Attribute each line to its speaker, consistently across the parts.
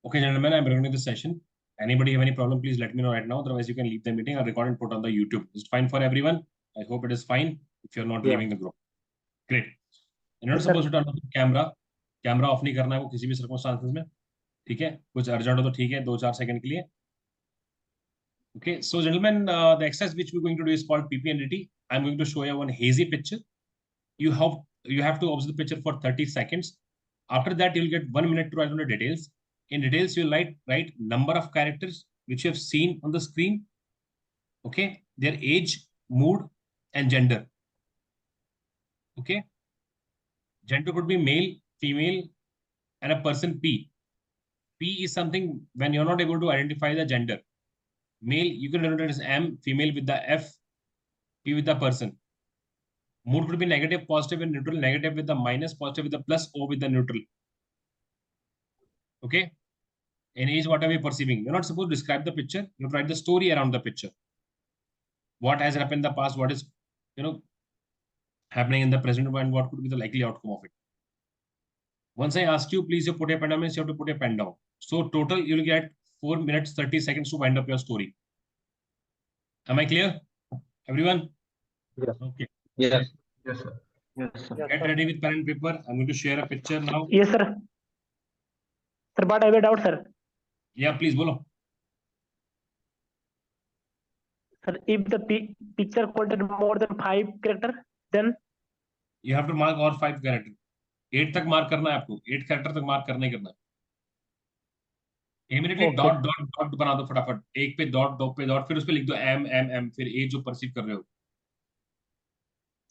Speaker 1: Okay, gentlemen, I'm recording this session. Anybody have any problem, please let me know right now. Otherwise, you can leave the meeting. I'll record and put on the YouTube. Is it fine for everyone? I hope it is fine if you're not
Speaker 2: Yeah.
Speaker 1: leaving the group. Great. You're not
Speaker 2: Yes, sir.
Speaker 1: supposed to turn off the camera. Camera off नहीं करना है वो किसी भी circumstances में. ठीक है, कुछ अर्जेंट हो तो ठीक है, 2-4 सेकंड के लिए. Okay, so gentlemen, the exercise which we're going to do is called Ppdt. I'm going to show you one hazy picture. You have to observe the picture for 30 seconds. After that, you'll get 1 minute to write on the details. In details, you'll write number of characters which you have seen on the screen. Okay, their age, mood, and gender. Okay, gender could be male, female, and a person P. P is something when you're not able to identify the gender. Male, you can denote it as M, female with the F, P with the person. Mood could be negative, positive, and neutral. Negative with the minus, positive with the plus, O with the neutral. Okay. In age, what are we perceiving? You're not supposed to describe the picture. You write the story around the picture. What has happened in the past? What is, happening in the present, and what could be the likely outcome of it? Once I ask you, please, you put a pen down. Means you have to put a pen down. So total, you'll get 4 minutes 30 seconds to wind up your story. Am I clear, everyone?
Speaker 2: Yes.
Speaker 1: Okay.
Speaker 2: Yes. Yes, sir.
Speaker 3: Yes, sir.
Speaker 1: Get ready with pen and paper. I'm going to share a picture now.
Speaker 3: Yes, sir. Sir, but I have a doubt, sir.
Speaker 1: Yeah, please, bolo.
Speaker 3: Sir, if the picture contains more than 5 characters, then
Speaker 1: You have to mark और 5 character. 8 तक mark करना है आपको. 8 character तक mark करना ही करना है. Immediately
Speaker 3: Okay.
Speaker 1: Dot dot dot बना दो फटाफट. एक पे डॉट, दो पे डॉट, फिर उस पे लिख दो एम एम एम, फिर ए जो परसीव कर रहे हो.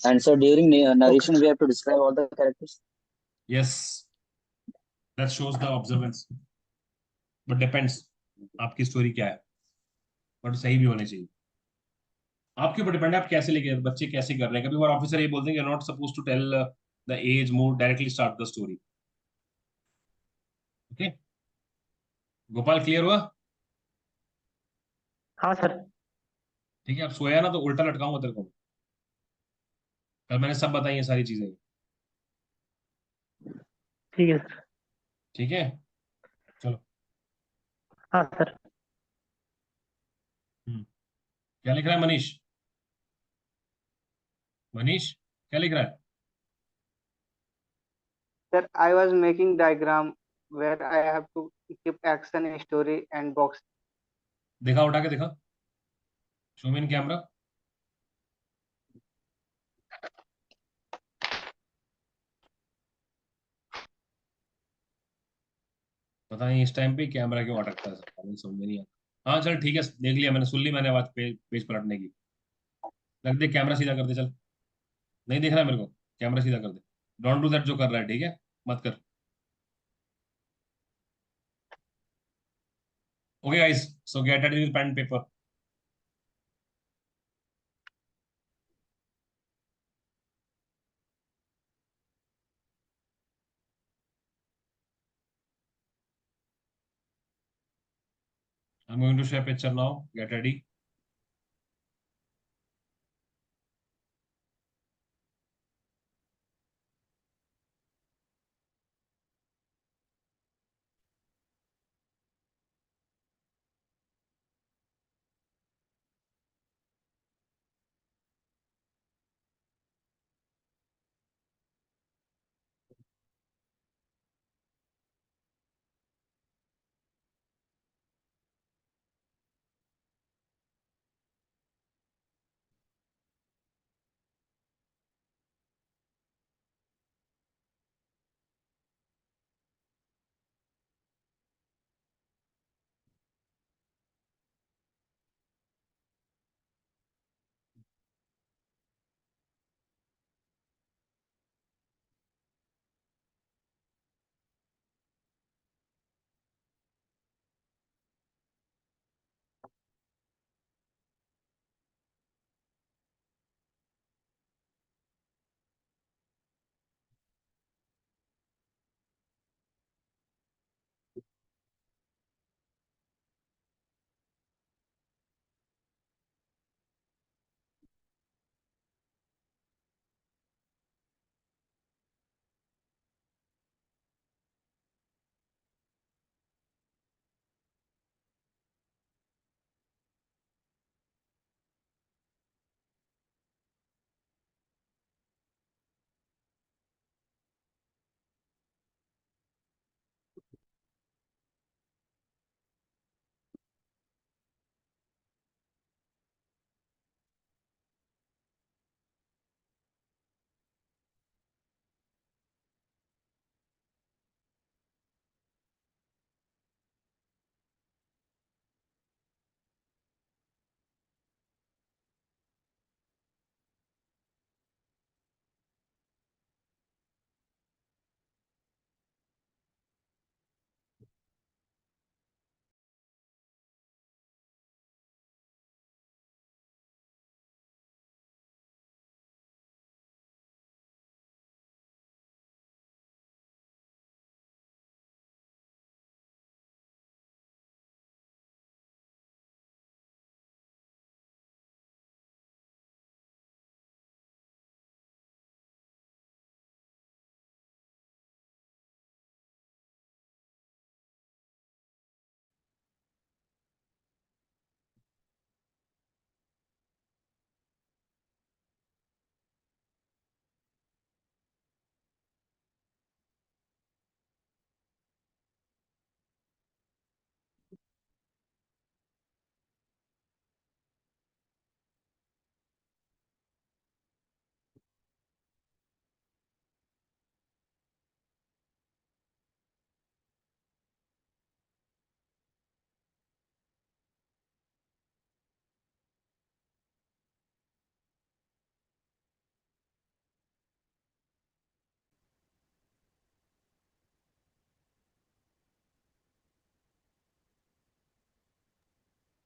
Speaker 4: And so during narration, we have to describe all the characters.
Speaker 1: Yes, that shows the observance. But depends आपकी स्टोरी क्या है. बट सही भी होनी चाहिए. आपके ऊपर डिपेंड है आप कैसे लेके बच्चे कैसे कर रहे हैं. कभी बार ऑफिसर ये बोलते हैं you are not suppose to tell the age, mood, directly start the story. Okay, Gopal clear हुआ?
Speaker 3: हाँ सर.
Speaker 1: ठीक है, आप सोया ना तो उल्टा लटकाऊंगा तेरे को. कल मैंने सब बताई ये सारी चीजें.
Speaker 3: ठीक है सर.
Speaker 1: ठीक है, चलो.
Speaker 3: हाँ सर.
Speaker 1: क्या लिख रहा है मनीष? मनीष क्या लिख रहा है?
Speaker 5: Sir, I was making diagram where I have to keep action, story, and box.
Speaker 1: दिखा, उठा के दिखा. Show me in camera. पता नहीं इस टाइम पे कैमरा क्यों अटकता है. समझ में नहीं आता. हाँ चल ठीक है, देख लिया मैंने, सुन ली मैंने बात. पेज पलटने की. रख दे कैमरा सीधा कर दे. चल, नहीं दिख रहा है मेरे को. कैमरा सीधा कर दे. डोंट डू दैट जो कर रहा है. ठीक है, मत कर. Okay guys, so get ready with pen and paper. I'm going to share picture now. Get ready.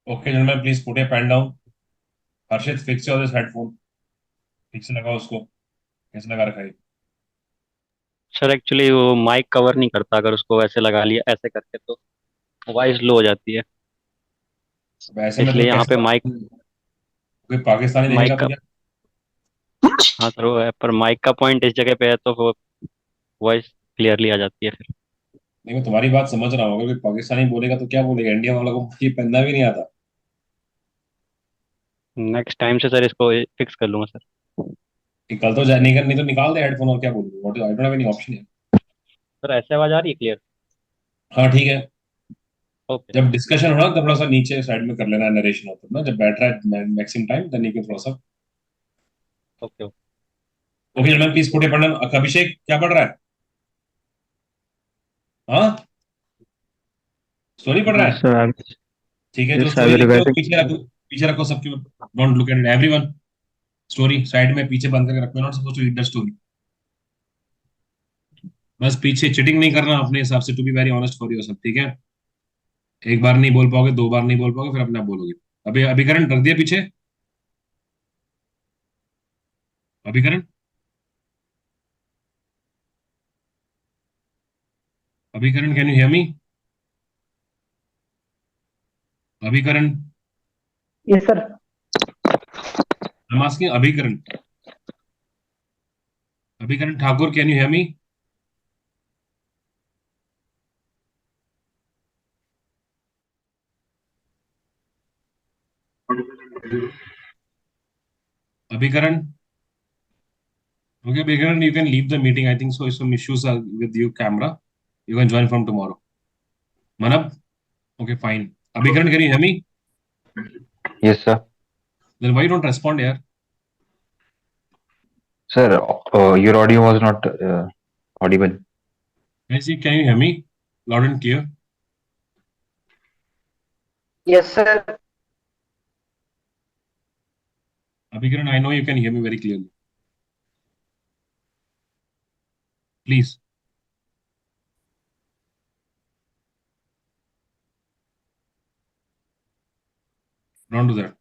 Speaker 1: Okay, gentlemen, please put a pen down. Harshit, fix your this headphone. ठीक से लगाओ उसको. कैसे लगा रखा है?
Speaker 6: सर एक्चुअली वो mic cover नहीं करता, अगर उसको ऐसे लगा लिया ऐसे करके तो वॉइस लो हो जाती है,
Speaker 1: अब ऐसे में
Speaker 6: इसलिए
Speaker 1: तो
Speaker 6: यहाँ पे
Speaker 1: कैसे
Speaker 6: माइक
Speaker 1: कोई पाकिस्तानी देखेगा
Speaker 6: माइक
Speaker 1: तो
Speaker 6: का
Speaker 1: क्या?
Speaker 6: हाँ सर वो है, पर माइक का पॉइंट इस जगह पे है तो वो वॉइस क्लियरली आ जाती है फिर।
Speaker 1: नहीं, मैं तुम्हारी बात समझ रहा हूँ. अगर कोई पाकिस्तानी बोलेगा तो क्या बोलेगा? इंडिया वालों को ये पहनना भी नहीं आता.
Speaker 6: नेक्स्ट टाइम से सर इसको फिक्स कर लूंगा सर।
Speaker 1: कि कल तो नहीं तो निकाल दे हेडफोन, और क्या बोलूँ? What I don't have any option है.
Speaker 6: सर ऐसे आवाज आ रही है क्लियर?
Speaker 1: हाँ ठीक है.
Speaker 6: ओके
Speaker 1: जब डिस्कशन हो ना तो थोड़ा सा नीचे साइड में कर लेना, नरेशन होता है ना, जब बैठ रहा है maximum time, then you can थोड़ा सा.
Speaker 6: Okay okay.
Speaker 1: Okay ma'am, please put a पढ़ना. अभिषेक क्या पढ़ रहा है? हाँ, स्टोरी पढ़ रहा
Speaker 2: Yes,
Speaker 1: है.
Speaker 2: sir.
Speaker 1: ठीक है, जो
Speaker 2: Yes, I
Speaker 1: स्टोरी
Speaker 2: will
Speaker 1: लिखते हो
Speaker 2: writing.
Speaker 1: पीछे रखो. पीछे रखो सबके. Don't look at everyone. Story side में पीछे बंद करके रखो. Not suppose to read the story. बस पीछे चिटिंग नहीं करना अपने हिसाब से. To be very honest for yourself, ठीक है? एक बार नहीं बोल पाओगे, दो बार नहीं बोल पाओगे, फिर अपने आप बोलोगे. अभी अभिकरण रख दिया पीछे. अभिकरण. अभिकरण, कैन यू हियर मी? अभिकरण.
Speaker 3: Yes, sir.
Speaker 1: I am asking अभिकरण. अभिकरण Thakur, can you hear me? अभिकरण. Okay, Bigran, you can leave the meeting. I think so. Some issues are with your camera. You can join from tomorrow. Manab? Okay, fine. Abhikaran, can you hear me?
Speaker 2: Yes, sir.
Speaker 1: Then why you don't respond here?
Speaker 2: Sir, your audio was not audible.
Speaker 1: Can you hear me? Loud and clear.
Speaker 5: Yes, sir.
Speaker 1: Abhikaran, I know you can hear me very clearly. Please. Don't do that.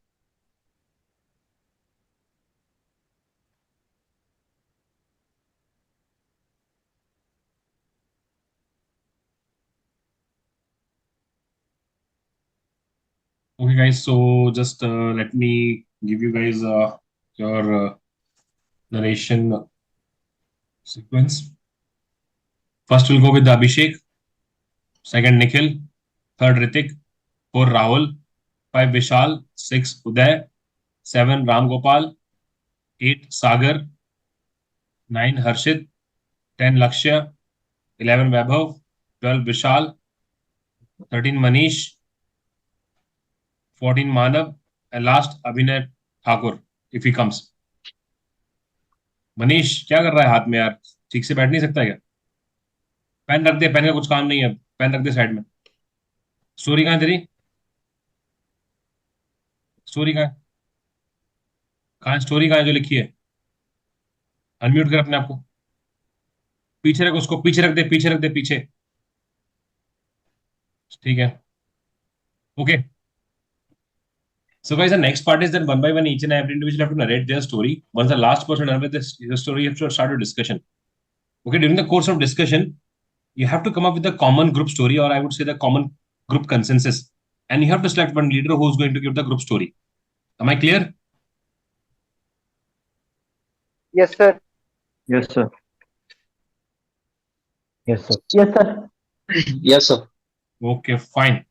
Speaker 1: Okay, guys. So just let me give you guys your narration sequence. First, we'll go with Abhishek. Second, Nikhil. Third, Ritik. Four, Rahul. Five, Vishal. Six, Uday. Seven, Ram Gopal. Eight, Sagar. 9, Harshit. 10, Lakshya. 11, Vaibhav. 12, Vishal. 13, Manish. 14, Manav. And last, Abhinay Thakur, if he comes. Manish क्या कर रहा है हाथ में यार? ठीक से बैठ नहीं सकता क्या? पेन रख दे. पेन का कुछ काम नहीं है. पेन रख दे साइड में. स्टोरी कहाँ है तेरी? स्टोरी कहाँ है? कहाँ स्टोरी कहाँ है जो लिखी है? अनम्यूट कर अपने आप को. पीछे रख उसको. पीछे रख दे. पीछे रख दे. पीछे. ठीक है. Okay. So guys, the next part is that one by one, each and every individual have to narrate their story. Once the last person narrates the story, you have to start a discussion. Okay, during the course of discussion, you have to come up with a common group story, or I would say the common group consensus. And you have to select one leader who's going to give the group story. Am I clear?
Speaker 5: Yes, sir.
Speaker 2: Yes, sir. Yes, sir.
Speaker 3: Yes, sir.
Speaker 4: Yes, sir.
Speaker 1: Okay, fine.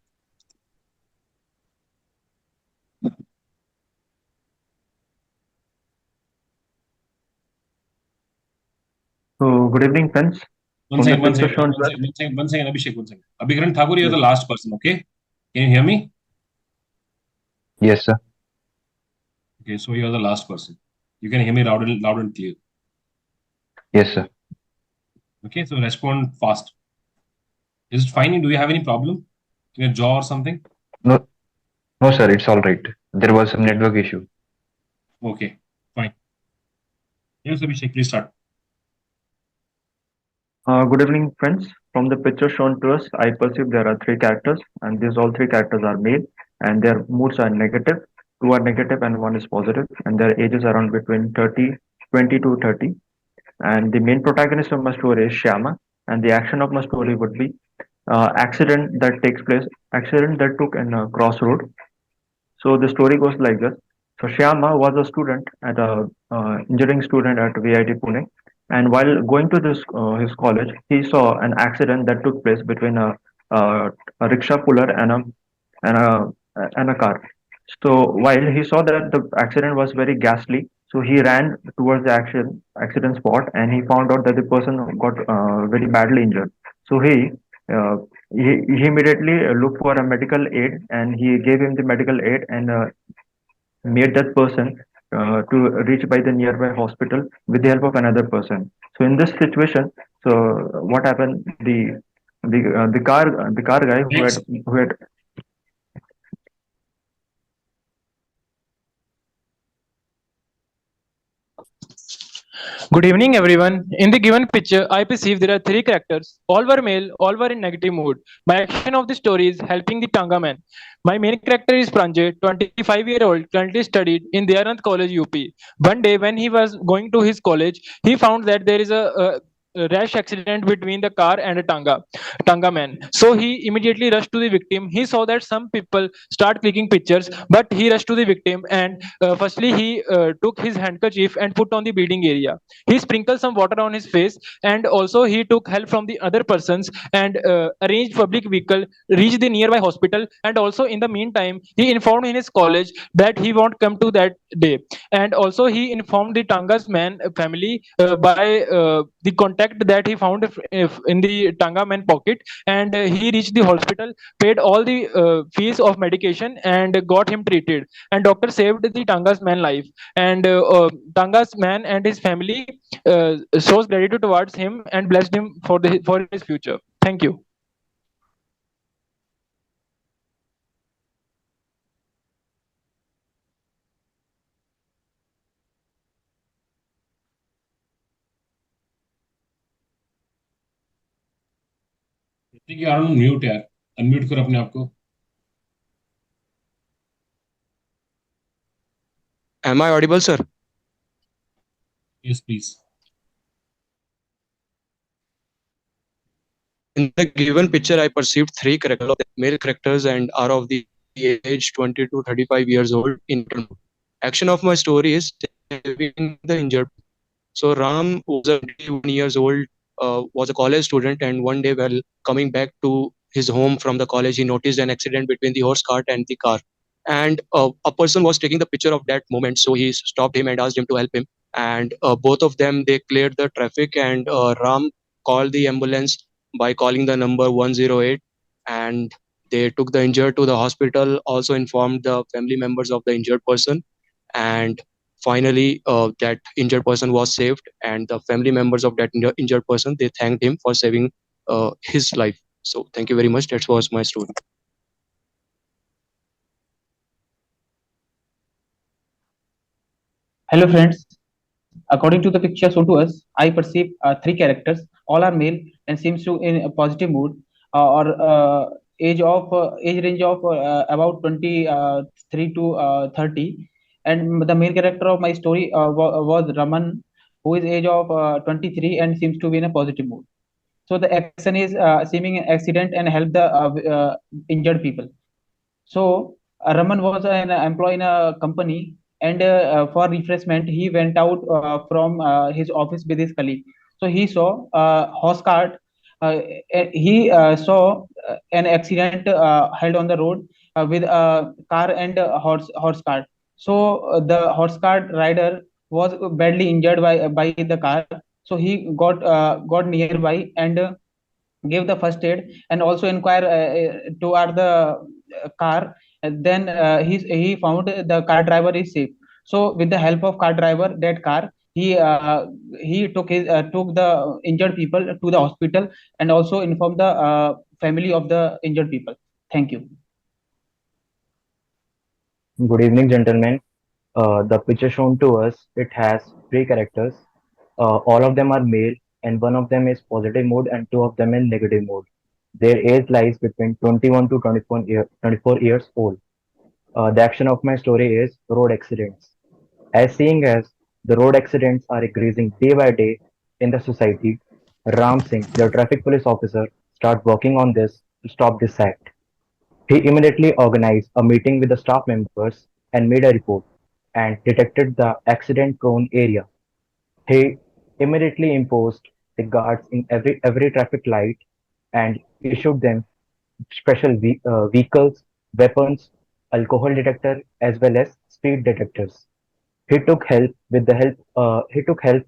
Speaker 2: So, good evening, friends.
Speaker 1: One
Speaker 2: From the
Speaker 1: second, one
Speaker 2: picture
Speaker 1: second,
Speaker 2: shown
Speaker 1: one second, one second, one second, Abhishek, one second. Abhikaran Thakur, you're the last person, okay? Can you hear me?
Speaker 2: Yes, sir.
Speaker 1: Okay, so you're the last person. You can hear me loud and clear.
Speaker 2: Yes, sir.
Speaker 1: Okay, so respond fast. Is it fine? Do you have any problem in your jaw or something?
Speaker 2: No, no, sir. It's all right. There was some network issue.
Speaker 1: Okay, fine. Yes, Abhishek, please start.
Speaker 2: Good evening, friends. From the picture shown to us, I perceive there are three characters, and these all three characters are male, and their moods are negative. Two are negative and one is positive, and their ages are around between 20 to 30. And the main protagonist of my story is Shyama, and the action of my story would be accident that took in a crossroad. So the story goes like this. So Shyama was a student at a engineering student at VIT Pune, and while going to this his college, he saw an accident that took place between a rickshaw puller and a and a car. So while he saw that the accident was very ghastly, so he ran towards the accident spot, and he found out that the person got very badly injured. So uh, he immediately looked for a medical aid, and he gave him the medical aid and made that person to reach by the nearby hospital with the help of another person. So in this situation, so what happened? The car guy
Speaker 1: Next.
Speaker 2: who had
Speaker 7: Good evening, everyone. In the given picture, I perceive there are three characters. All were male, all were in negative mood. My action of the story is helping the Tanga man. My main character is Pranjay, 25-year-old, currently studied in Dayarand College, UP. One day, when he was going to his college, he found that there is a rash accident between the car and a Tanga man. So he immediately rushed to the victim. He saw that some people start clicking pictures, but he rushed to the victim and firstly he took his handkerchief and put on the bleeding area. He sprinkled some water on his face, and also he took help from the other persons and arranged public vehicle, reached the nearby hospital, and also in the meantime he informed in his college that he won't come to that day. And also he informed the Tanga's man family by the contact that he found if in the Tanga man pocket, and he reached the hospital, paid all the fees of medication, and got him treated, and doctor saved the Tanga's man life. And Tanga's man and his family shows gratitude towards him and blessed him for his future. Thank you.
Speaker 1: ठीक है, आराम mute यार, unmute करो अपने आप को.
Speaker 8: Am I audible, sir?
Speaker 1: Yes, please.
Speaker 8: In the given picture, I perceived three characters, male characters, and are of the age 20 to 35 years old. In action of my story is saving the injured. So Ram was a 21 years old, was a college student, and one day while coming back to his home from the college, he noticed an accident between the horse cart and the car. And a person was taking the picture of that moment, so he stopped him and asked him to help him. And both of them, they cleared the traffic, and Ram called the ambulance by calling the number 108, and they took the injured to the hospital, also informed the family members of the injured person, and finally that injured person was saved, and the family members of that injured person, they thanked him for saving his life. So thank you very much. That was my story.
Speaker 9: Hello friends, according to the picture shown to us, I perceive three characters. All are male and seems to in a positive mood, or age range of about 23 to 30. And the main character of my story was Raman, who is age of 23 and seems to be in a positive mood. So the action is seeming an accident and help the injured people. So Raman was an employee in a company, and for refreshment, he went out from his office with his colleague. So he saw a horse cart. He saw an accident held on the road with a car and a horse cart. So the horse cart rider was badly injured by the car. So he got nearby and give the first aid, and also inquire toward the car. And then he found the car driver is safe. So with the help of car driver, that car, he took the injured people to the hospital, and also informed the family of the injured people. Thank you.
Speaker 10: Good evening, gentlemen. The picture shown to us, it has three characters. All of them are male, and one of them is positive mood, and two of them in negative mood. Their age lies between 21 to 24 years old. The action of my story is road accidents. As seeing as the road accidents are increasing day by day in the society, Ram Singh, the traffic police officer, start working on this to stop this act. He immediately organized a meeting with the staff members and made a report and detected the accident prone area. He immediately imposed the guards in every traffic light and issued them special vehicles, weapons, alcohol detector as well as speed detectors. He took help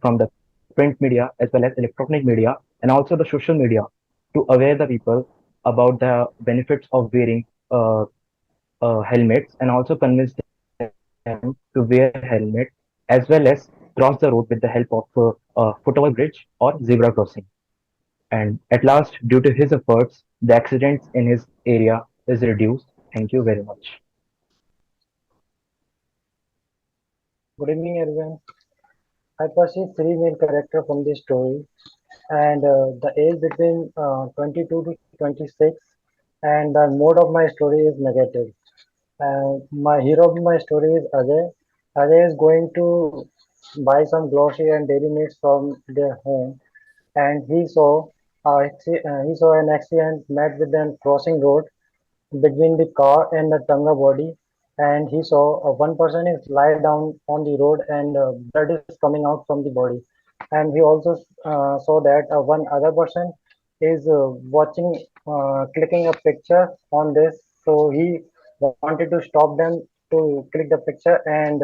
Speaker 10: from the print media as well as electronic media and also the social media to aware the people about the benefits of wearing helmets and also convince them to wear helmet as well as cross the road with the help of footover bridge or zebra crossing. And at last, due to his efforts, the accidents in his area is reduced. Thank you very much.
Speaker 11: Good evening, everyone. I perceive three main characters from this story, and the age between 22 to 26, and the mode of my story is negative. My hero of my story is Ajay. Ajay is going to buy some grocery and daily needs from their home, and he saw an accident met with them crossing road between the car and the Tanga body, and he saw one person is lie down on the road and blood is coming out from the body, and he also saw that one other person is watching, clicking a picture on this, so he wanted to stop them to click the picture, and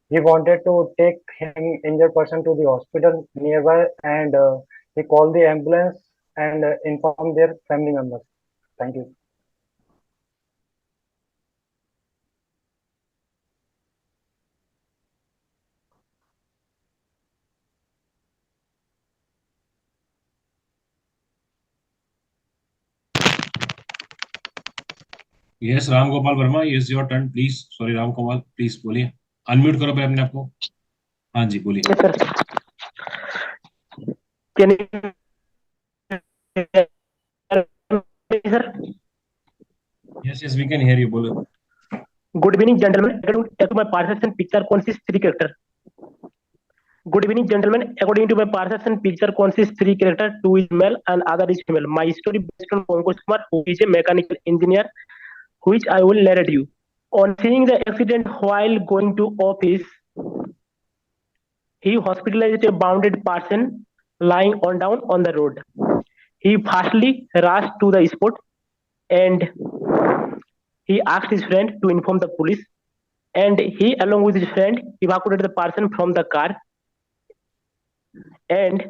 Speaker 11: he wanted to take him injured person to the hospital nearby, and he called the ambulance and informed their family members. Thank you.
Speaker 1: Yes Ram Gopal Verma, is your turn please. Sorry Ram Gopal, please बोलिए. Unmute करो भाई अपने आप को. हाँ जी बोलिए.
Speaker 3: Yes, sir. Can you hear me, sir?
Speaker 1: Yes yes we can hear you, बोलो.
Speaker 3: Good evening, gentlemen. According to my perception, picture consists three characters. Good evening, gentlemen. According to my perception, picture consists three characters. Two is male and other is female. My story based on Pankaj Kumar, who is a mechanical engineer, which I will narrate you. On seeing the accident while going to office, he hospitalized a wounded person lying on down on the road. He fastly rushed to the spot and he asked his friend to inform the police, and he along with his friend evacuated the person from the car, and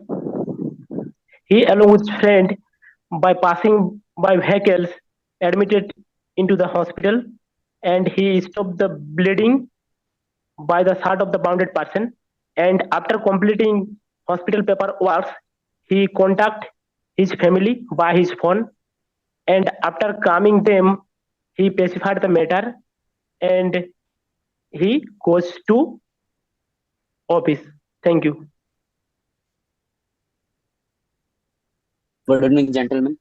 Speaker 3: he along with his friend by passing by vehicles admitted into the hospital, and he stopped the bleeding by the side of the wounded person, and after completing hospital paperwork he contact his family by his phone, and after calming them he pacified the matter and he goes to office. Thank you.
Speaker 4: Good evening, gentlemen.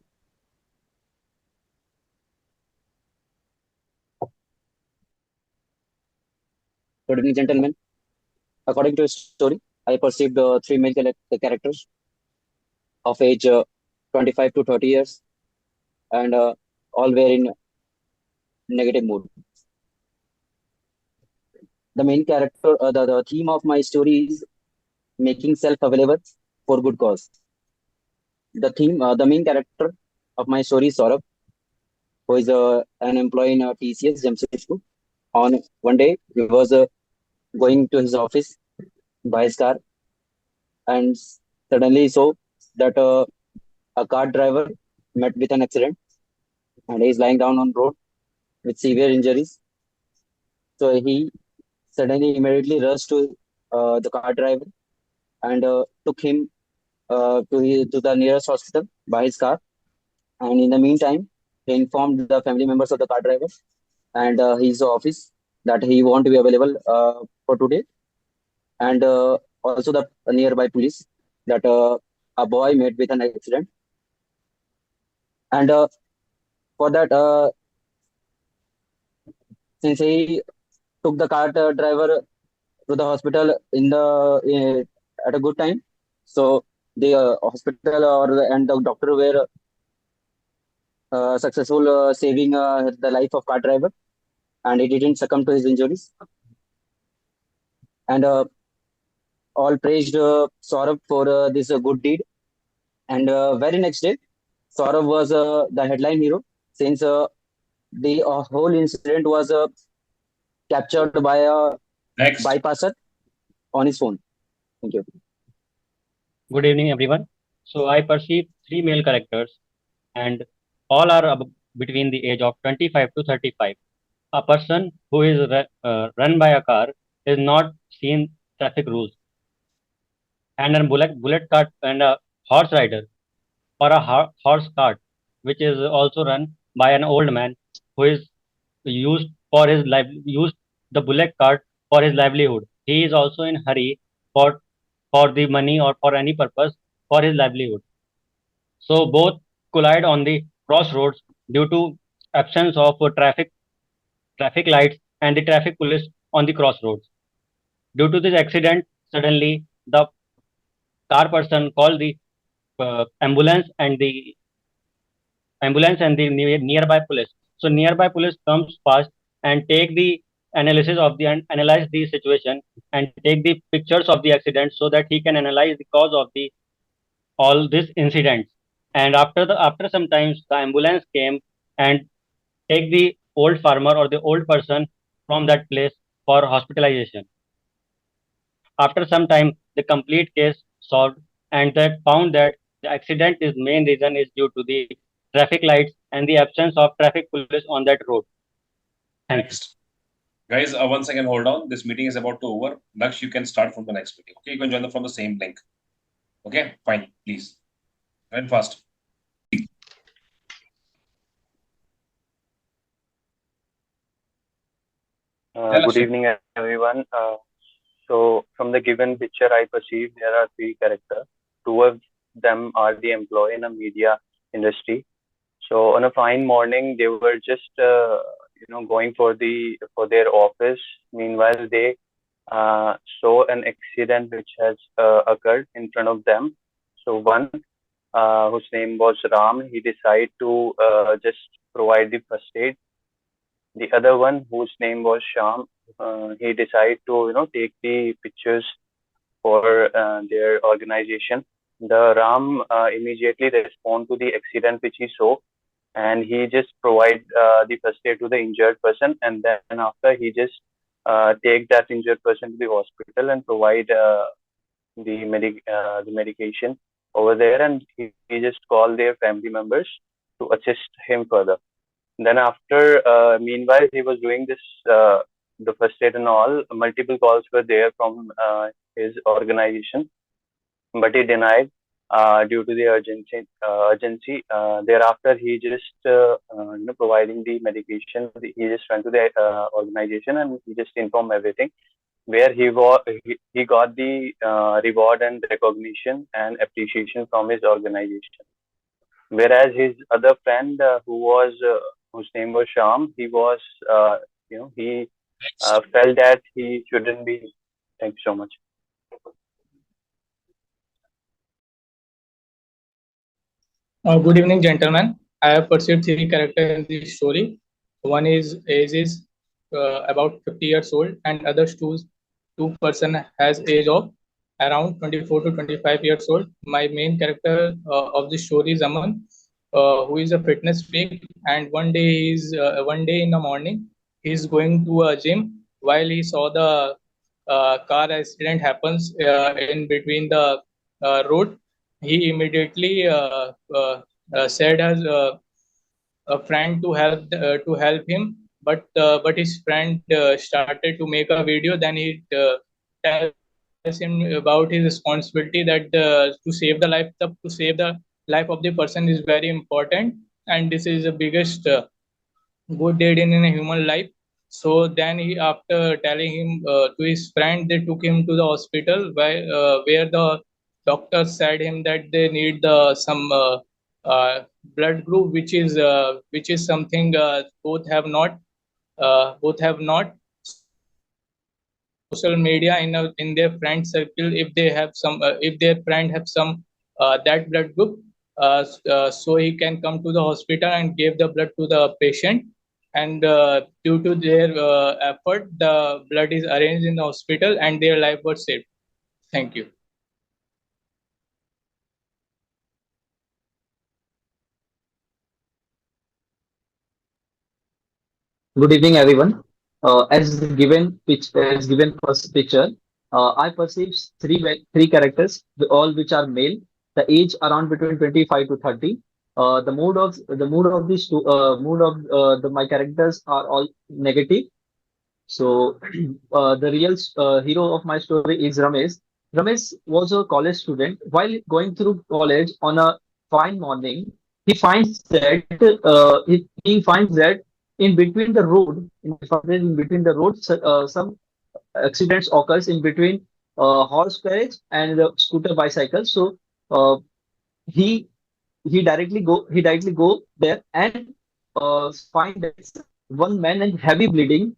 Speaker 4: Good evening, gentlemen. According to a story, I perceived three main characters of age 25 to 30 years, and all were in negative mood. The main character, the theme of my story is making self available for good cause. The main character of my story is Saurabh, who is an employee in TCS Jamshedpur. On one day, he was going to his office by his car, and suddenly saw that a car driver met with an accident, and he is lying down on road with severe injuries. So he suddenly immediately rushed to the car driver and took him to the nearest hospital by his car. And in the meantime, he informed the family members of the car driver and his office that he won't be available for today, and also the nearby police that a boy met with an accident, and for that since he took the car driver to the hospital at a good time. So the hospital and the doctor were successful saving the life of car driver, and he didn't succumb to his injuries. And all praised Saurabh for this good deed. And very next day, Saurabh was the headline hero, since the whole incident was captured by a
Speaker 1: Next.
Speaker 4: bypasser on his phone. Thank you.
Speaker 6: Good evening, everyone. So I perceive three male characters, and all are between the age of 25 to 35. A person who is run by a car is not seen traffic rules, and a bullet cart and a horse rider or a horse cart, which is also run by an old man who is used for his life, used the bullock cart for his livelihood. He is also in hurry for the money or for any purpose for his livelihood. So both collide on the crossroads due to absence of traffic lights and the traffic police on the crossroads. Due to this accident, suddenly the car person called the ambulance and the nearby police. So nearby police comes fast and take the analysis of the and analyze the situation and take the pictures of the accident so that he can analyze the cause of the all these incidents. And after some times the ambulance came and take the old farmer or the old person from that place for hospitalization. After some time, the complete case solved, and they found that the accident is main reason is due to the traffic lights and the absence of traffic police on that road.
Speaker 1: Next. Guys, 1 second, hold on. This meeting is about to over. Daksh, you can start from the next meeting. Okay, you can join from the same link. Okay, fine, please. Run fast.
Speaker 12: Good evening, everyone. So, from the given picture, I perceive there are three characters. Two of them are the employee in a media industry. So, on a fine morning, they were just, going for their office. Meanwhile, they saw an accident which has occurred in front of them. So, one whose name was Ram, he decided to just provide the first aid. The other one, whose name was Sham, he decided to take the pictures for their organization. The Ram immediately respond to the accident which he saw, and he just provide the first aid to the injured person, and then after he just take that injured person to the hospital and provide the medication over there, and he just call their family members to assist him further. Then after, meanwhile, he was doing this, the first aid and all, multiple calls were there from his organization, but he denied due to the urgency. Thereafter, he just, providing the medication, he just went to the organization and he just informed everything, where he got the reward and recognition and appreciation from his organization. Whereas his other friend, whose name was Sham, he was, he felt that he shouldn't be. Thank you so much.
Speaker 7: Good evening, gentlemen. I have perceived three characters in this story. One is age is about 50 years old, and others two person has age of around 24 to 25 years old. My main character of this story is Aman, who is a fitness freak, and one day in the morning he's going to a gym. While he saw the car accident happens in between the road, he immediately said as a friend to help him, but his friend started to make a video. Then he tells him about his responsibility, that to save the life of the person is very important, and this is the biggest good deed in a human life. So then he, after telling him to his friend, they took him to the hospital, where the doctor said him that they need some blood group, which is something both have not.
Speaker 13: both have not social media in their friend circle. If they have some, if their friend have some that blood group, so he can come to the hospital and give the blood to the patient. And due to their effort, the blood is arranged in the hospital and their life was saved. Thank you.
Speaker 14: Good evening, everyone. As given first picture, I perceive three characters, all which are male. The age around between 25 to 30. The my characters are all negative. So the real hero of my story is Ramesh. Ramesh was a college student. While going through college on a fine morning, he finds that he finds that in between the road, some accidents occurs in between horse carriage and the scooter bicycle. So uh, he he directly go there and find that one man and heavy bleeding.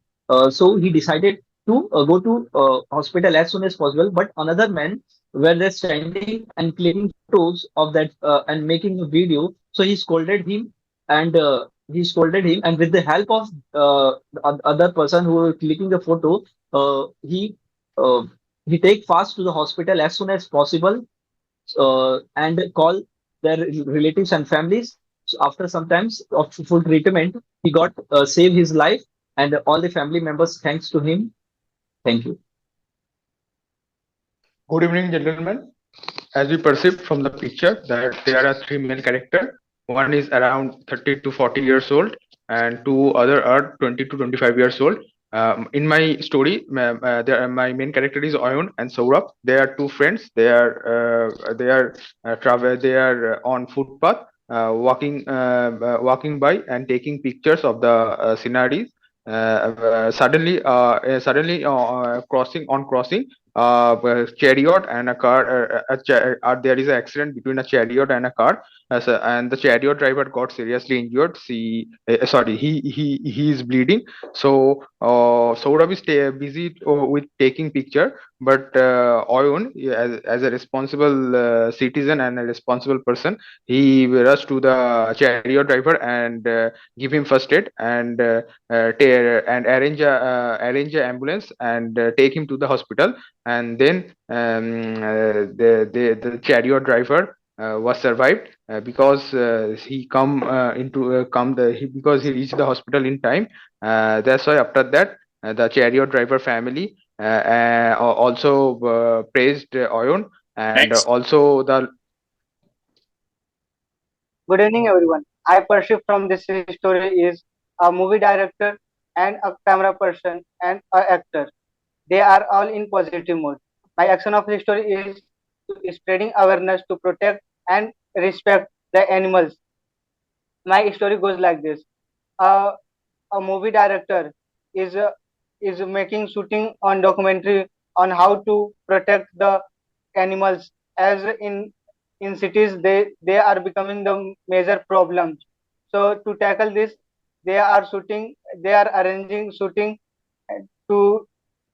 Speaker 14: So he decided to go to hospital as soon as possible. But another man were there standing and clicking photos of that and making a video. So he scolded him, and with the help of the other person who were clicking the photo, uh, he uh, he take fast to the hospital as soon as possible and call their relatives and families. So after some times of full treatment, he got saved his life, and all the family members thanks to him. Thank you.
Speaker 15: Good evening, gentlemen. As we perceive from the picture that there are three main characters. One is around 30 to 40 years old, and two other are 20 to 25 years old. In my story, my main character is Oyun and Saurabh. They are two friends. They are on footpath, walking by and taking pictures of the sceneries. Suddenly, crossing chariot and a car there is an accident between a chariot and a car, and the chariot driver got seriously injured. He is bleeding. So Saurabh is busy with taking picture, but Oyun, as a responsible citizen and a responsible person, he rushed to the chariot driver and give him first aid and arrange a ambulance and take him to the hospital. And then the chariot driver was survived because because he reached the hospital in time. That's why after that the chariot driver family also praised Oyun, and also the
Speaker 5: Good evening, everyone. I perceive from this story is a movie director and a camera person and an actor. They are all in positive mood. My action of the story is spreading awareness to protect and respect the animals. My story goes like this: uh, a movie director is making shooting on documentary on how to protect the animals, as in cities they are becoming the major problem. So to tackle this, they are arranging shooting to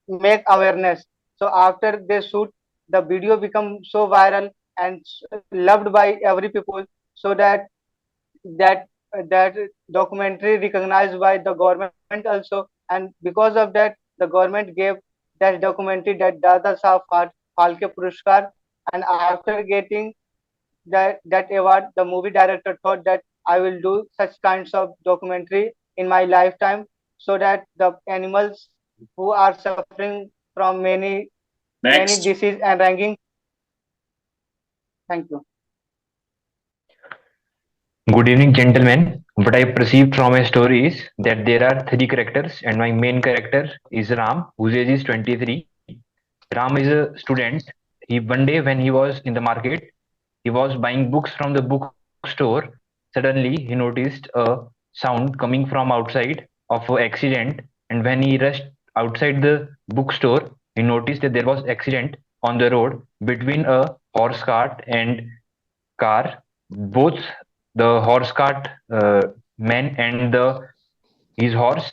Speaker 5: make awareness. So after they shoot, the video becomes so viral and loved by every people, so that documentary recognized by the government also. And because of that, the government gave that documentary that Dada Saheb Phalke Puruskar. And after getting that award, the movie director thought that I will do such kinds of documentary in my lifetime, so that the animals who are suffering from many disease and ranking. Thank you.
Speaker 10: Good evening, gentlemen. What I perceived from my story is that there are three characters, and my main character is Ram, whose age is 23. Ram is a student. One day when he was in the market, he was buying books from the bookstore. Suddenly, he noticed a sound coming from outside of an accident, and when he rushed outside the bookstore, he noticed that there was accident on the road between a horse cart and car. Both the horse cart man and his horse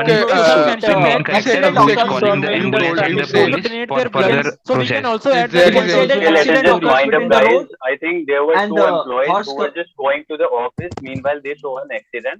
Speaker 15: Okay,
Speaker 7: You have mentioned
Speaker 15: main
Speaker 7: that
Speaker 15: character
Speaker 7: accident
Speaker 15: who is
Speaker 7: occurs
Speaker 15: calling the
Speaker 7: when
Speaker 15: ambulance
Speaker 7: the
Speaker 15: and the
Speaker 7: people
Speaker 15: police
Speaker 7: donate
Speaker 15: for
Speaker 7: their blood.
Speaker 15: further
Speaker 7: So we can
Speaker 15: process.
Speaker 7: also add
Speaker 15: There
Speaker 7: that
Speaker 15: is
Speaker 7: point
Speaker 15: a-
Speaker 7: also.
Speaker 12: Okay, let us
Speaker 14: accident
Speaker 12: just
Speaker 14: occurs
Speaker 12: wind up,
Speaker 14: between the
Speaker 12: guys.
Speaker 14: road
Speaker 12: I think there were
Speaker 14: and
Speaker 12: two employees
Speaker 14: horse
Speaker 12: who were just going to the office. Meanwhile, they saw an accident.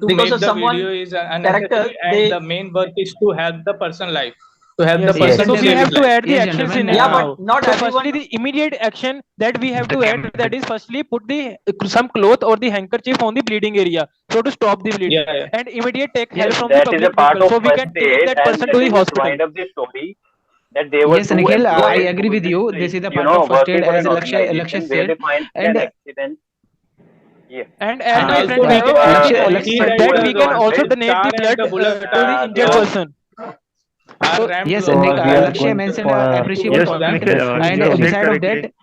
Speaker 13: to
Speaker 14: because
Speaker 13: make
Speaker 14: of
Speaker 13: the
Speaker 14: someone
Speaker 13: video is
Speaker 14: character,
Speaker 13: unnecessary, and
Speaker 14: they
Speaker 13: the main work is to help the person life, to help the
Speaker 7: Yes,
Speaker 10: Yes.
Speaker 7: yes.
Speaker 13: person
Speaker 7: So
Speaker 13: to
Speaker 7: we
Speaker 13: save
Speaker 7: have
Speaker 13: his
Speaker 7: to
Speaker 13: life.
Speaker 7: add the
Speaker 9: Yes,
Speaker 7: actions in
Speaker 9: gentlemen.
Speaker 7: it
Speaker 14: yeah,
Speaker 7: now.
Speaker 14: but not
Speaker 7: So
Speaker 14: everyone.
Speaker 7: firstly, the immediate action that we have
Speaker 16: The
Speaker 7: to add, that is firstly put the some cloth or the handkerchief on the bleeding area, so to stop the bleeding,
Speaker 13: Yeah, yeah.
Speaker 7: and immediate take help
Speaker 14: Yes,
Speaker 7: from the
Speaker 12: That is a
Speaker 7: public
Speaker 12: part
Speaker 7: vehicle,
Speaker 12: of
Speaker 7: so we
Speaker 12: first
Speaker 7: can take
Speaker 12: aid,
Speaker 7: that
Speaker 12: and
Speaker 7: person
Speaker 12: let
Speaker 7: to the
Speaker 12: me just
Speaker 7: hospital.
Speaker 12: wind up the story that there were
Speaker 9: Yes,
Speaker 12: two
Speaker 9: Nikhil, I
Speaker 12: employees
Speaker 9: agree
Speaker 12: who
Speaker 9: with
Speaker 12: is,
Speaker 9: you. This is the
Speaker 12: you
Speaker 9: part
Speaker 12: know,
Speaker 9: of first
Speaker 12: working
Speaker 9: aid,
Speaker 12: for
Speaker 9: as
Speaker 12: an
Speaker 9: Lakshya
Speaker 12: organization where
Speaker 9: said.
Speaker 12: they find
Speaker 9: And
Speaker 12: an accident. Yeah.
Speaker 7: And
Speaker 13: And
Speaker 7: as my
Speaker 9: uh,
Speaker 13: also
Speaker 7: friend
Speaker 13: we can add
Speaker 7: mentioned,
Speaker 13: the
Speaker 9: Lakshya,
Speaker 13: lead
Speaker 12: Two
Speaker 7: that
Speaker 13: and
Speaker 7: we can also
Speaker 12: employees.
Speaker 7: donate the
Speaker 13: star and
Speaker 7: blood
Speaker 13: the bullet
Speaker 7: to the
Speaker 12: They
Speaker 7: injured
Speaker 12: were
Speaker 7: person.
Speaker 13: are
Speaker 7: So
Speaker 13: ramped
Speaker 9: yes,
Speaker 10: So
Speaker 13: to
Speaker 10: we are
Speaker 9: Lakshya
Speaker 10: going
Speaker 9: mentioned
Speaker 10: for
Speaker 9: an
Speaker 10: a
Speaker 9: appreciable
Speaker 15: Yes,
Speaker 9: point.
Speaker 15: Nikhil,
Speaker 9: And
Speaker 15: just to
Speaker 9: beside of
Speaker 15: make
Speaker 9: that,
Speaker 15: correctly,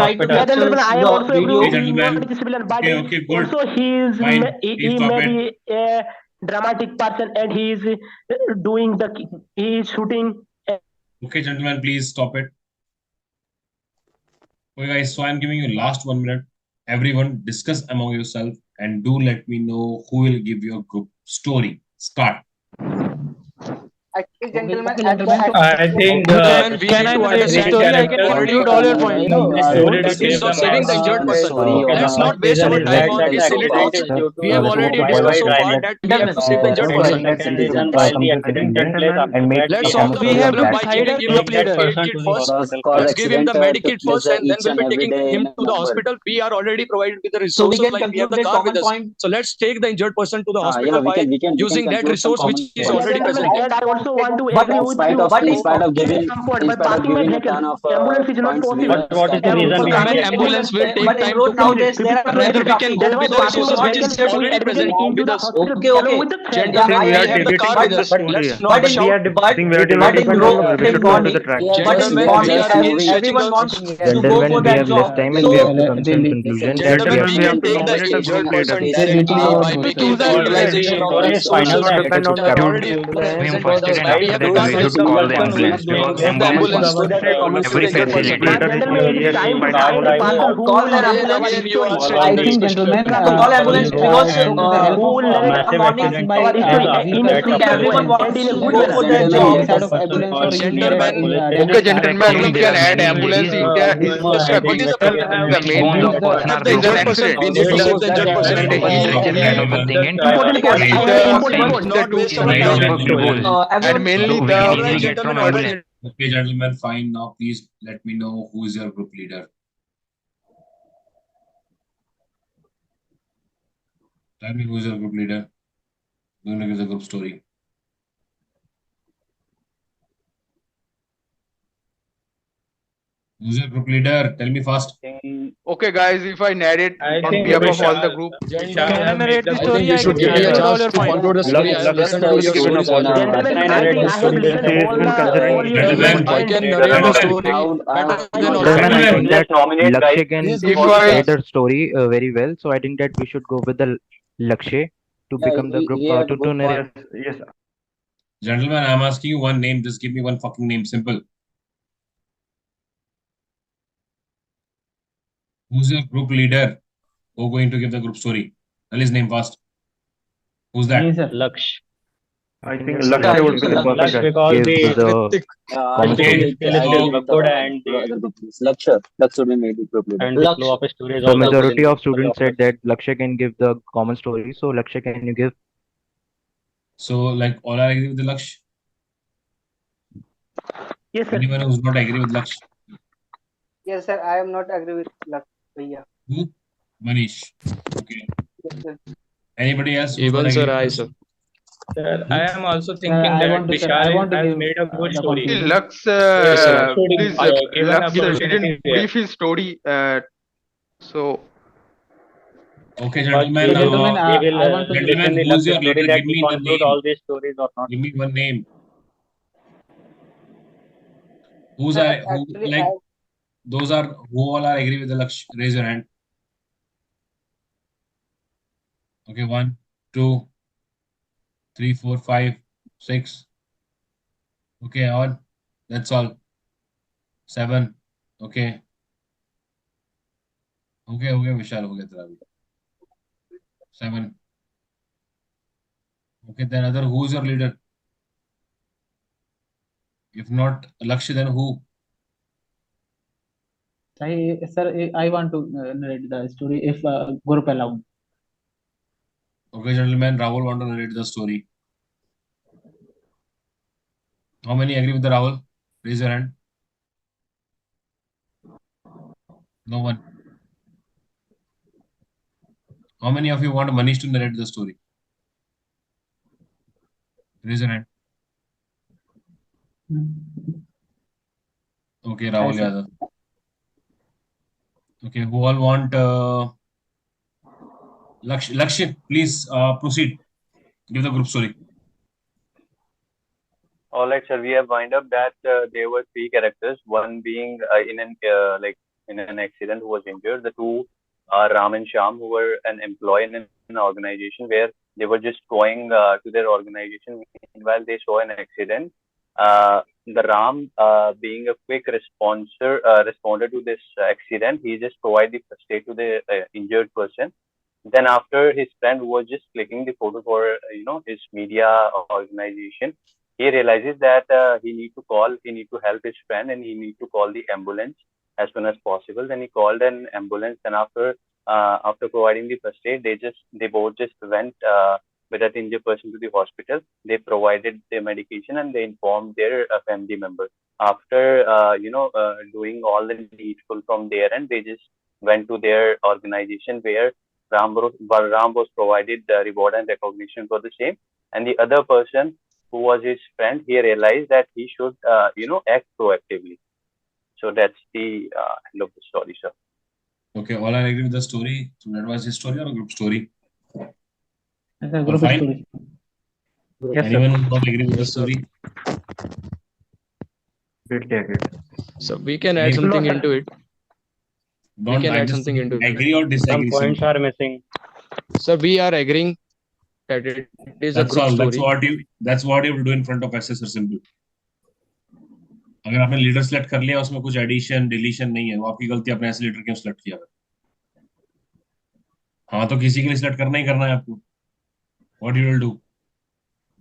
Speaker 14: try to
Speaker 6: hospital.
Speaker 3: Yeah,
Speaker 14: capture
Speaker 3: gentlemen, I am
Speaker 14: the
Speaker 3: also agree
Speaker 14: video.
Speaker 1: Okay,
Speaker 3: with you.
Speaker 1: gentlemen.
Speaker 3: Not a civilian, but
Speaker 1: Okay, good.
Speaker 3: also
Speaker 1: Fine.
Speaker 3: he
Speaker 1: Please stop
Speaker 3: may
Speaker 1: it.
Speaker 3: be a dramatic person, and he is he is shooting.
Speaker 1: Okay, gentlemen, please stop it. Okay, guys, so I'm giving you last 1 minute. Everyone discuss among yourself and do let me know who will give your group story. Start.
Speaker 5: Actually, gentlemen,
Speaker 9: Okay,
Speaker 5: at the
Speaker 9: gentlemen.
Speaker 13: I think
Speaker 8: Gentlemen, we
Speaker 7: Can
Speaker 8: need
Speaker 7: I
Speaker 8: to
Speaker 7: narrate the
Speaker 8: understand
Speaker 7: story? I
Speaker 8: that
Speaker 7: can
Speaker 8: already
Speaker 7: conclude all your points.
Speaker 13: the story to
Speaker 8: this is
Speaker 13: give the
Speaker 8: of saving the
Speaker 13: mass
Speaker 8: injured person.
Speaker 4: Story of
Speaker 8: Let's not waste our time on these silly talks. We have already discussed so far that we have to save the injured person.
Speaker 10: Second reason why the accident took place
Speaker 8: Let's
Speaker 10: and made
Speaker 8: solve the
Speaker 7: We have
Speaker 8: problem
Speaker 7: to
Speaker 8: by
Speaker 7: decide a
Speaker 8: giving him
Speaker 7: group
Speaker 8: the
Speaker 7: leader.
Speaker 8: med kit first.
Speaker 4: cause
Speaker 8: Let's give him the
Speaker 4: accident
Speaker 8: med
Speaker 4: took
Speaker 8: kit
Speaker 4: place
Speaker 8: first, and then
Speaker 4: each
Speaker 8: we'll
Speaker 4: and
Speaker 8: be
Speaker 4: every
Speaker 8: taking
Speaker 4: day
Speaker 8: him
Speaker 4: in a
Speaker 8: to the
Speaker 4: number.
Speaker 8: hospital. We are already provided with the
Speaker 14: So we
Speaker 8: resources,
Speaker 14: can
Speaker 8: like we have
Speaker 14: conclude
Speaker 8: the
Speaker 14: that
Speaker 8: car with
Speaker 14: common
Speaker 8: us.
Speaker 14: point.
Speaker 8: So let's take the injured person to the
Speaker 4: Yeah,
Speaker 8: hospital
Speaker 4: we
Speaker 8: by
Speaker 4: can
Speaker 8: using that
Speaker 4: conclude some
Speaker 8: resource which
Speaker 4: common
Speaker 8: is
Speaker 3: Yeah,
Speaker 4: points.
Speaker 8: already
Speaker 3: gentlemen,
Speaker 8: present.
Speaker 3: and I also want to
Speaker 14: But
Speaker 3: agree
Speaker 4: In
Speaker 3: with
Speaker 4: spite
Speaker 3: you.
Speaker 4: of
Speaker 3: But
Speaker 4: in
Speaker 3: in
Speaker 4: spite of giving
Speaker 3: comfort,
Speaker 4: in
Speaker 3: by
Speaker 4: spite of
Speaker 3: passing a
Speaker 4: giving a
Speaker 3: vehicle,
Speaker 4: ton of
Speaker 3: ambulance is not
Speaker 4: points, we
Speaker 3: possible.
Speaker 4: must
Speaker 13: what is the reason
Speaker 3: For
Speaker 8: Gentlemen,
Speaker 3: passing
Speaker 13: behind
Speaker 3: a
Speaker 13: it?
Speaker 3: vehicle,
Speaker 8: ambulance will take
Speaker 14: but in
Speaker 8: time to
Speaker 14: road
Speaker 8: come.
Speaker 14: nowadays there are
Speaker 8: Rather, we can go
Speaker 3: That's why
Speaker 8: with the
Speaker 3: passing
Speaker 8: resources
Speaker 3: a
Speaker 8: which
Speaker 3: vehicle
Speaker 8: is
Speaker 3: and
Speaker 8: already
Speaker 3: admitting
Speaker 8: present
Speaker 3: into
Speaker 8: with
Speaker 3: the
Speaker 8: us.
Speaker 3: hospital
Speaker 14: okay,
Speaker 3: along
Speaker 14: okay.
Speaker 3: with the friend.
Speaker 14: Yeah,
Speaker 8: Gentlemen,
Speaker 14: I
Speaker 8: we have the
Speaker 14: agree.
Speaker 8: car
Speaker 14: But
Speaker 8: with us. Let's not
Speaker 14: but in
Speaker 8: shout.
Speaker 14: but
Speaker 2: think we are
Speaker 14: but
Speaker 2: deviating
Speaker 14: in
Speaker 2: from the
Speaker 14: road
Speaker 2: topic. We should
Speaker 14: in
Speaker 2: go on to the
Speaker 14: morning,
Speaker 2: track.
Speaker 14: but in
Speaker 8: Gentlemen,
Speaker 14: morning
Speaker 8: we are again stretching
Speaker 14: everyone
Speaker 8: us.
Speaker 14: wants to go
Speaker 10: Gentlemen,
Speaker 14: for
Speaker 10: we
Speaker 14: their
Speaker 10: have less
Speaker 14: job.
Speaker 10: time and we
Speaker 14: So
Speaker 10: have to come to a conclusion that we
Speaker 8: Gentlemen,
Speaker 10: have
Speaker 8: we
Speaker 2: Gentlemen, we
Speaker 8: can
Speaker 2: have to
Speaker 8: take the
Speaker 2: nominate a
Speaker 8: injured
Speaker 2: group leader.
Speaker 8: person
Speaker 4: basic
Speaker 8: directly by
Speaker 7: We
Speaker 8: making
Speaker 7: choose
Speaker 8: the
Speaker 7: our leader.
Speaker 8: utilization of the
Speaker 13: Story is final,
Speaker 8: resources
Speaker 13: right?
Speaker 2: Depend on the
Speaker 8: that are
Speaker 2: topic.
Speaker 8: already present
Speaker 16: Him
Speaker 8: with
Speaker 16: first,
Speaker 8: us.
Speaker 16: and
Speaker 8: We
Speaker 16: after
Speaker 8: have the
Speaker 16: that
Speaker 8: car
Speaker 16: we
Speaker 8: with us.
Speaker 16: should
Speaker 13: The
Speaker 16: call the
Speaker 13: person who is
Speaker 16: ambulance
Speaker 13: doing
Speaker 16: because
Speaker 8: Call
Speaker 13: this
Speaker 8: the
Speaker 16: ambulance
Speaker 8: ambulance
Speaker 16: needs
Speaker 8: so that we save
Speaker 16: every
Speaker 8: the injured
Speaker 2: Group
Speaker 8: person.
Speaker 16: facility.
Speaker 2: leader is
Speaker 3: Gentlemen, it is
Speaker 2: yes,
Speaker 3: time
Speaker 2: fine.
Speaker 3: to find a person who
Speaker 14: call
Speaker 3: will
Speaker 14: an
Speaker 3: narrate
Speaker 14: ambulance.
Speaker 3: our
Speaker 8: Again, you
Speaker 3: story.
Speaker 8: are
Speaker 14: I
Speaker 8: stretching the
Speaker 14: think
Speaker 8: discussion.
Speaker 14: we have to call ambulance because
Speaker 13: with the help
Speaker 3: Who
Speaker 13: of
Speaker 3: will narrate
Speaker 13: massive
Speaker 3: our
Speaker 13: accident
Speaker 3: story
Speaker 14: in
Speaker 3: in a
Speaker 14: morning
Speaker 3: simple way
Speaker 14: everyone
Speaker 3: and
Speaker 14: wants
Speaker 3: in a
Speaker 14: to
Speaker 3: good
Speaker 14: go
Speaker 3: manner.
Speaker 14: for their
Speaker 13: gentlemen,
Speaker 14: job.
Speaker 13: let the person called immediate
Speaker 8: Gentlemen,
Speaker 13: police and
Speaker 15: Okay,
Speaker 13: direct
Speaker 15: gentlemen, we
Speaker 16: Gentlemen,
Speaker 13: police
Speaker 16: there
Speaker 15: can
Speaker 16: are
Speaker 15: add
Speaker 16: many
Speaker 13: to
Speaker 15: ambulance if
Speaker 16: ways.
Speaker 15: there
Speaker 13: whom
Speaker 15: is
Speaker 8: what is the
Speaker 15: critical.
Speaker 16: We
Speaker 15: The
Speaker 16: can
Speaker 15: main
Speaker 16: inform the
Speaker 15: thing
Speaker 16: person
Speaker 8: have
Speaker 16: or
Speaker 8: the
Speaker 16: group
Speaker 8: injured
Speaker 15: injured
Speaker 16: and
Speaker 8: person.
Speaker 15: person.
Speaker 8: We
Speaker 15: We
Speaker 8: need
Speaker 15: need
Speaker 8: to
Speaker 15: to
Speaker 8: save the injured person.
Speaker 16: take
Speaker 15: he
Speaker 16: care of the thing and
Speaker 3: Important question.
Speaker 15: he
Speaker 3: I
Speaker 16: raise
Speaker 3: have an
Speaker 15: the
Speaker 3: important
Speaker 15: he
Speaker 3: point.
Speaker 8: Not waste
Speaker 16: is
Speaker 8: our
Speaker 16: the job
Speaker 8: time.
Speaker 16: of group goals.
Speaker 15: and
Speaker 14: Everyone
Speaker 15: mainly
Speaker 16: So we
Speaker 15: the
Speaker 16: can
Speaker 8: All right,
Speaker 16: easily get
Speaker 8: gentlemen,
Speaker 16: from
Speaker 8: what is
Speaker 16: ambulance.
Speaker 8: it?
Speaker 1: Okay, gentlemen, fine. Now, please let me know who is your group leader. Tell me who is your group leader. Who's going to give the group story? Who's your group leader? Tell me fast.
Speaker 15: okay guys. If I narrate
Speaker 13: I
Speaker 15: on
Speaker 13: think
Speaker 15: behalf of all
Speaker 13: Vishal,
Speaker 15: the group,
Speaker 13: Vishal
Speaker 7: Can I
Speaker 13: have made
Speaker 7: narrate
Speaker 13: the
Speaker 7: the
Speaker 8: I think
Speaker 7: story?
Speaker 8: you
Speaker 7: I
Speaker 8: should
Speaker 7: can
Speaker 8: give me a
Speaker 7: conclude all
Speaker 8: chance
Speaker 7: your
Speaker 8: to
Speaker 7: points.
Speaker 8: conclude the story. I have listened all your stories already.
Speaker 3: Gentlemen,
Speaker 8: Can I
Speaker 3: I
Speaker 8: narrate
Speaker 3: think
Speaker 8: the
Speaker 3: I have
Speaker 8: story?
Speaker 3: listened
Speaker 2: he has
Speaker 3: all
Speaker 2: been
Speaker 3: all
Speaker 2: considering
Speaker 3: your
Speaker 1: Gentlemen,
Speaker 3: points
Speaker 8: I
Speaker 3: and
Speaker 8: can narrate the
Speaker 1: gentlemen,
Speaker 8: story better than all
Speaker 10: Gentlemen,
Speaker 8: of
Speaker 10: I
Speaker 8: you.
Speaker 10: think that Lakshay can
Speaker 8: Please give
Speaker 15: if
Speaker 8: me a
Speaker 10: say
Speaker 15: I
Speaker 8: chance.
Speaker 10: the story very well. So I think that we should go with the Lakshay to
Speaker 4: Yeah,
Speaker 10: become the group
Speaker 4: he have a
Speaker 10: to
Speaker 4: good
Speaker 10: narrate.
Speaker 4: point.
Speaker 2: yes.
Speaker 1: gentlemen, I'm asking you one name. Just give me one fucking name. Simple. Who's your group leader? Who's going to give the group story? Tell his name fast. Who's that?
Speaker 13: Laksh.
Speaker 2: I
Speaker 10: think
Speaker 2: think
Speaker 10: it's
Speaker 14: Yeah, I
Speaker 2: Lakshay
Speaker 10: Lakshay
Speaker 2: would
Speaker 14: think
Speaker 2: be
Speaker 14: so.
Speaker 2: the perfect
Speaker 13: Laksh
Speaker 2: guy.
Speaker 13: because
Speaker 10: give
Speaker 13: the
Speaker 10: the common
Speaker 4: He
Speaker 10: story.
Speaker 13: story
Speaker 4: will
Speaker 13: skill is
Speaker 4: he will
Speaker 1: So,
Speaker 4: give
Speaker 13: good
Speaker 4: the
Speaker 13: and the
Speaker 4: group leader. Lakshya should be made the group leader.
Speaker 13: and the flow
Speaker 14: Laksh.
Speaker 13: of a story is
Speaker 10: The
Speaker 13: also good in
Speaker 10: majority
Speaker 13: the
Speaker 10: of
Speaker 13: story of
Speaker 10: students said
Speaker 13: Laksh.
Speaker 10: that Lakshay can give the common story. So Lakshay, can you give?
Speaker 1: like, all are agree with the Laksh?
Speaker 3: yes, sir.
Speaker 1: Anyone who's not agree with Laksh?
Speaker 5: Yes, sir. I am not agree with Bhaiya.
Speaker 1: Who? Manish. Okay.
Speaker 5: Yes, sir.
Speaker 1: Anybody else who's not
Speaker 8: Even
Speaker 1: agree
Speaker 8: sir,
Speaker 1: with
Speaker 8: I
Speaker 1: Laksh?
Speaker 8: sir.
Speaker 13: Sir, I
Speaker 1: Who?
Speaker 13: am also thinking that
Speaker 9: I
Speaker 13: Vishal
Speaker 9: want to
Speaker 13: has
Speaker 9: give
Speaker 13: made a good
Speaker 9: the
Speaker 13: story.
Speaker 9: conclusion.
Speaker 15: Lux,
Speaker 13: So
Speaker 8: Yes, sir.
Speaker 13: should
Speaker 15: please,
Speaker 13: given
Speaker 15: Lux
Speaker 13: opportunity
Speaker 15: didn't
Speaker 13: there.
Speaker 15: brief his story. So
Speaker 1: Okay,
Speaker 13: But
Speaker 1: gentlemen.
Speaker 9: Gentlemen,
Speaker 13: he will
Speaker 9: I want to give.
Speaker 1: Gentlemen,
Speaker 13: definitely love
Speaker 1: who's
Speaker 13: the
Speaker 1: your
Speaker 13: story
Speaker 1: leader?
Speaker 13: that
Speaker 1: Give
Speaker 13: he
Speaker 1: me one
Speaker 13: conclude
Speaker 1: name.
Speaker 13: all these stories or not.
Speaker 1: Give me one name.
Speaker 5: Sir,
Speaker 1: Who
Speaker 5: actually,
Speaker 1: like those are who all are agree with the Laksh? Raise your hand. Okay, 1, 2, 3, 4, 5, 6. Okay, all. That's all. 7. Okay. Okay, Vishal, हो गया तेरा भी. 7. Okay, then other who's your leader? If not Laksh, then who?
Speaker 9: Sir, I want to narrate the story if group allowed.
Speaker 1: Okay, gentlemen, Rahul want to narrate the story. How many agree with the Rahul? Raise your hand. No one. How many of you want Manish to narrate the story? Raise your hand. Okay, Rahul
Speaker 9: sir.
Speaker 1: Yadav. Okay, who all want Lakshit, please proceed. Give the group story.
Speaker 12: All right, sir. We have wind up that there were three characters. One being in an accident who was injured. The two are Ram and Sham, who were an employee in an organization where they were just going to their organization. Meanwhile, they saw an accident. the Ram, being a quick responder to this accident, he just provided the first aid to the injured person. Then after his friend was just clicking the photo for his media organization, he realizes that he need to help his friend, and he need to call the ambulance as soon as possible. Then he called an ambulance, and after providing the first aid, they both just went with that injured person to the hospital. They provided the medication, and they informed their family member. After doing all the needful from there, and they just went to their organization where Balram was provided the reward and recognition for the same. And the other person who was his friend, he realized that he should act proactively. So that's the end of the story, sir.
Speaker 1: Okay, all are agree with the story. So that was his story or a group story?
Speaker 9: Group
Speaker 1: fine?
Speaker 9: story. Yes,
Speaker 1: Anyone
Speaker 9: sir.
Speaker 1: not agree with the
Speaker 8: Yes, sir.
Speaker 1: story?
Speaker 2: Completely agreed.
Speaker 8: So we can add
Speaker 1: Any-
Speaker 8: something
Speaker 3: No, sir.
Speaker 8: into it. We
Speaker 1: Don't
Speaker 8: can add
Speaker 1: just
Speaker 8: something into it.
Speaker 1: agree or
Speaker 6: Some
Speaker 1: disagree.
Speaker 6: points
Speaker 1: Simple.
Speaker 6: are missing.
Speaker 8: So we are agreeing that it is a
Speaker 1: That's
Speaker 8: group
Speaker 1: all.
Speaker 8: story.
Speaker 1: That's what you have to do in front of assessor. Simple. अगर आपने leader select कर लिया उसमें कुछ addition deletion नहीं है, वो आपकी गलती, आपने ऐसे लीडर क्यों सेलेक्ट किया? हाँ तो किसी के लिए सेलेक्ट करना ही करना है आपको. What you will do?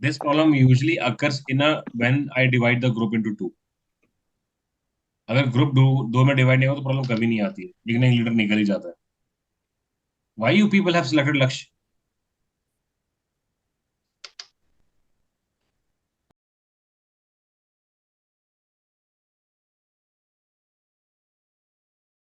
Speaker 1: This problem usually occurs when I divide the group into two. अगर ग्रुप दो में डिवाइड नहीं हो तो प्रॉब्लम कभी नहीं आती है, लेकिन एक लीडर निकल ही जाता है. Why you people have selected Laksh?